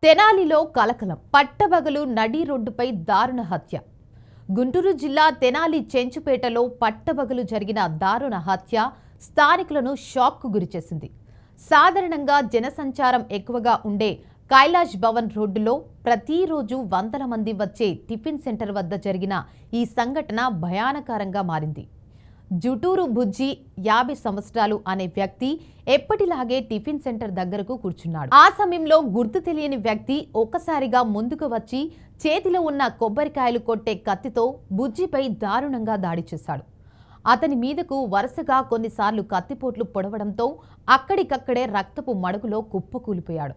తెనాలిలో కలకలం. పట్టపగలు నడి రోడ్డుపై దారుణ హత్య. గుంటూరు జిల్లా తెనాలి చెంచుపేటలో పట్టపగలు జరిగిన దారుణ హత్య స్థానికులను షాక్కు గురిచేసింది. సాధారణంగా జనసంచారం ఎక్కువగా ఉండే కైలాష్ భవన్ రోడ్డులో ప్రతిరోజు వందల మంది వచ్చే టిఫిన్ సెంటర్ వద్ద జరిగిన ఈ సంఘటన భయానకరంగా మారింది. జుటూరు బుజ్జి 50 సంవత్సరాలు అనే వ్యక్తి ఎప్పటిలాగే టిఫిన్ సెంటర్ దగ్గరకు కూర్చున్నాడు. ఆ సమయంలో గుర్తు తెలియని వ్యక్తి ఒక్కసారిగా ముందుకు వచ్చి చేతిలో ఉన్న కొబ్బరికాయలు కొట్టే కత్తితో బుజ్జిపై దారుణంగా దాడి చేశాడు. అతని మీదకు వరుసగా కొన్నిసార్లు కత్తిపోట్లు పొడవడంతో అక్కడికక్కడే రక్తపు మడుగులో కుప్పకూలిపోయాడు.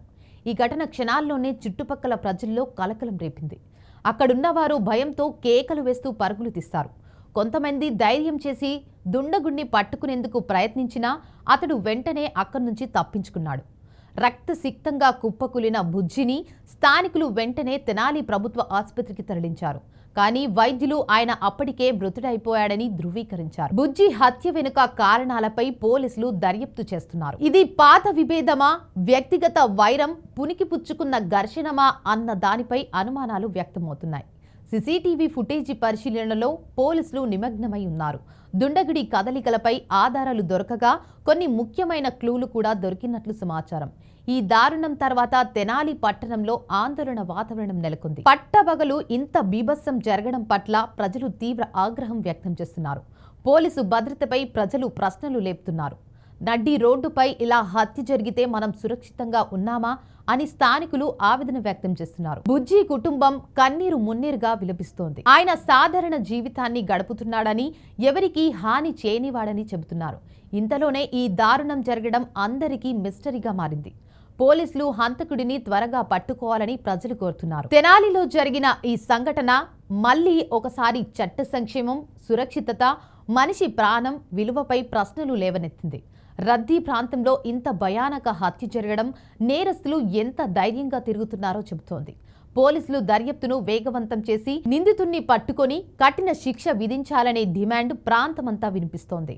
ఈ ఘటన క్షణాల్లోనే చుట్టుపక్కల ప్రజల్లో కలకలం రేపింది. అక్కడున్నవారు భయంతో కేకలు వేస్తూ పరుగులు తీస్తారు. కొంతమంది ధైర్యం చేసి దుండగుణ్ణి పట్టుకునేందుకు ప్రయత్నించినా అతడు వెంటనే అక్కడి నుంచి తప్పించుకున్నాడు. రక్తసిక్తంగా కుప్పకూలిన బుజ్జిని స్థానికులు వెంటనే తెనాలి ప్రభుత్వ ఆసుపత్రికి తరలించారు. కానీ వైద్యులు ఆయన అప్పటికే మృతుడైపోయాడని ధృవీకరించారు. బుజ్జి హత్య వెనుక కారణాలపై పోలీసులు దర్యాప్తు చేస్తున్నారు. ఇది పాత విభేదమా, వ్యక్తిగత వైరం, పునికిపుచ్చుకున్న ఘర్షణమా అన్న దానిపై అనుమానాలు వ్యక్తమవుతున్నాయి. సీసీటీవీ ఫుటేజీ పరిశీలనలో పోలీసులు నిమగ్నమై ఉన్నారు. దుండగుడి కదలికలపై ఆధారాలు దొరకగా కొన్ని ముఖ్యమైన క్లూలు కూడా దొరికినట్లు సమాచారం. ఈ దారుణం తర్వాత తెనాలి పట్టణంలో ఆందోళన వాతావరణం నెలకొంది. పట్టపగలు ఇంత బీభత్సం జరగడం పట్ల ప్రజలు తీవ్ర ఆగ్రహం వ్యక్తం చేస్తున్నారు. పోలీసు భద్రతపై ప్రజలు ప్రశ్నలు లేపుతున్నారు. నడ్డి రోడ్డుపై ఇలా హత్య జరిగితే మనం సురక్షితంగా ఉన్నామా అని స్థానికులు ఆవేదన వ్యక్తం చేస్తున్నారు. బుజ్జి కుటుంబం కన్నీరు మున్నీరుగా విలపిస్తోంది. ఆయన సాధారణ జీవితాన్ని గడుపుతున్నాడని, ఎవరికీ హాని చేయనివాడని చెబుతున్నారు. ఇంతలోనే ఈ దారుణం జరగడం అందరికీ మిస్టరీగా మారింది. పోలీసులు హంతకుడిని త్వరగా పట్టుకోవాలని ప్రజలు కోరుతున్నారు. తెనాలిలో జరిగిన ఈ సంఘటన మళ్లీ ఒకసారి చట్ట సంక్షేమం, సురక్షితత, మనిషి ప్రాణం విలువపై ప్రశ్నలు లేవనెత్తింది. రద్దీ ప్రాంతంలో ఇంత భయానక హత్య జరగడం నేరస్తులు ఎంత ధైర్యంగా తిరుగుతున్నారో చెబుతోంది. పోలీసులు దర్యాప్తును వేగవంతం చేసి నిందితుణ్ణి పట్టుకొని కఠిన శిక్ష విధించాలనే డిమాండ్ ప్రాంతమంతా వినిపిస్తోంది.